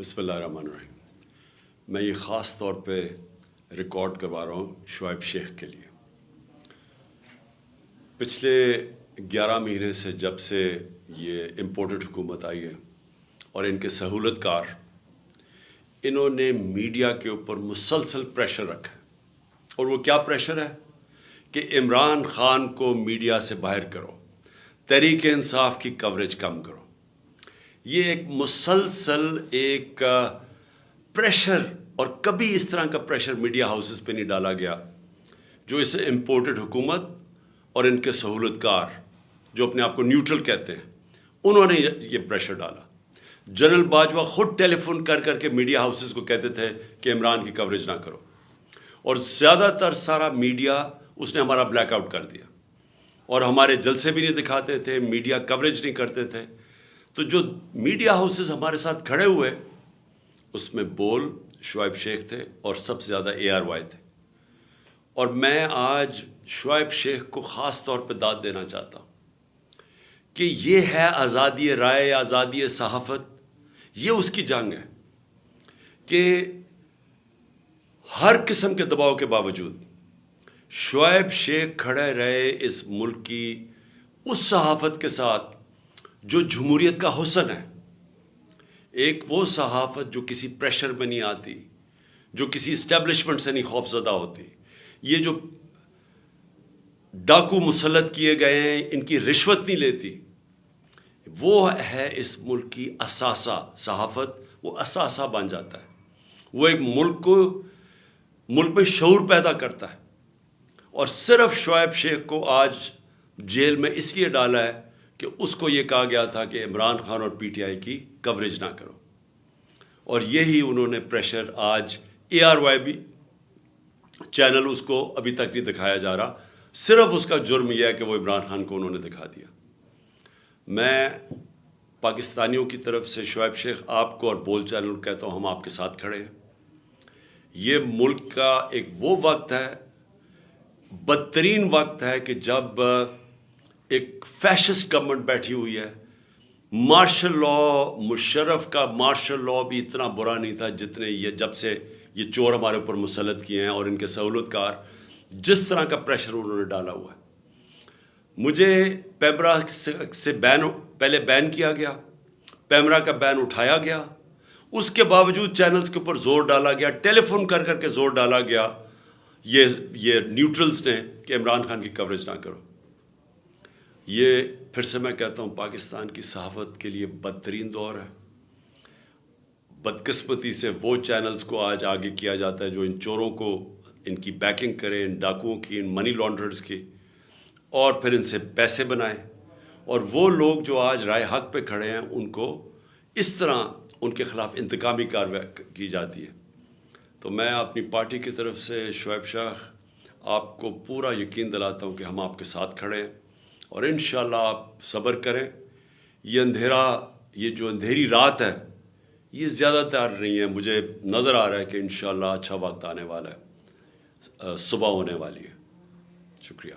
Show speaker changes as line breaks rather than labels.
बिस्मिल्लाहिर्रहमानिर्रहीम। मैं ये ख़ास तौर पे रिकॉर्ड करवा रहा हूँ शुएब शेख के लिए। पिछले 11 महीने से जब से ये इम्पोर्टेड हुकूमत आई है और इनके सहूलतकार, इन्होंने मीडिया के ऊपर मुसलसल प्रेशर रखा है। और वो क्या प्रेशर है कि इमरान खान को मीडिया से बाहर करो, तहरीक इंसाफ की कवरेज कम करो। ये एक मुसलसल एक प्रेशर, और कभी इस तरह का प्रेशर मीडिया हाउसेस पे नहीं डाला गया जो इसे इम्पोर्टेड हुकूमत और इनके सहूलतकार जो अपने आप को न्यूट्रल कहते हैं, उन्होंने ये प्रेशर डाला। जनरल बाजवा खुद टेलीफोन कर करके मीडिया हाउसेस को कहते थे कि इमरान की कवरेज ना करो, और ज़्यादातर सारा मीडिया उसने हमारा ब्लैकआउट कर दिया और हमारे जलसे भी नहीं दिखाते थे, मीडिया कवरेज नहीं करते थे। तो जो मीडिया हाउसेस हमारे साथ खड़े हुए उसमें बोल शुएब शेख थे और सबसे ज़्यादा ARY थे। और मैं आज शुएब शेख को ख़ास तौर पे दाद देना चाहता हूँ कि ये है आज़ादी राय, आज़ादी सहाफ़त। ये उसकी जंग है कि हर किस्म के दबाव के बावजूद शुएब शेख खड़े रहे इस मुल्क की उस सहाफ़त के साथ जो जमहूरियत का हुस्न है। एक वो सहाफ़त जो किसी प्रेशर में नहीं आती, जो किसी इस्टेब्लिशमेंट से नहीं खौफज़दा होती। ये जो डाकू मुसल्लत किए गए हैं, इनकी रिश्वत नहीं लेती। वो है इस मुल्क की असासा सहाफ़त। वो असासा बन जाता है। वो एक मुल्क में शऊर पैदा करता है। और सिर्फ शुएब शेख को आज जेल में इसलिए डाला है कि उसको ये कहा गया था कि इमरान खान और PTI की कवरेज ना करो। और यही उन्होंने प्रेशर आज ARY भी चैनल उसको अभी तक नहीं दिखाया जा रहा। सिर्फ उसका जुर्म यह है कि वो इमरान खान को उन्होंने दिखा दिया। मैं पाकिस्तानियों की तरफ से शुएब शेख आपको और बोल चैनल को कहता हूँ, हम आपके साथ खड़े हैं। ये मुल्क का एक वो वक्त है, बदतरीन वक्त है कि जब एक फैशिस्ट गवर्नमेंट बैठी हुई है। मार्शल लॉ, मुशर्रफ का मार्शल लॉ भी इतना बुरा नहीं था जितने ये जब से ये चोर हमारे ऊपर मुसल्लत किए हैं और इनके सहूलतकार जिस तरह का प्रेशर उन्होंने डाला हुआ है। मुझे पैमरा से पहले बैन किया गया, पैमरा का बैन उठाया गया, उसके बावजूद चैनल्स के ऊपर जोर डाला गया, टेलीफोन कर करके जोर डाला गया ये न्यूट्रल्स ने कि इमरान खान की कवरेज ना करो। ये फिर से मैं कहता हूँ, पाकिस्तान की सहाफ़त के लिए बदतरीन दौर है। बदकिस्मती से वो चैनल्स को आज आगे किया जाता है जो इन चोरों को, इनकी बैकिंग करें, इन डाकुओं की, इन मनी लॉन्ड्रर्स की, और फिर इनसे पैसे बनाएं। और वो लोग जो आज राय हक पे खड़े हैं उनको इस तरह उनके ख़िलाफ़ इंतकामी कार्रवाई की जाती है। तो मैं अपनी पार्टी की तरफ से शुएब शेख आपको पूरा यकीन दिलाता हूँ कि हम आपके साथ खड़े हैं और इंशाअल्लाह आप सब्र करें। ये जो अंधेरी रात है ये ज़्यादा तैयार नहीं है। मुझे नज़र आ रहा है कि इंशाअल्लाह अच्छा वक्त आने वाला है, सुबह होने वाली है। शुक्रिया।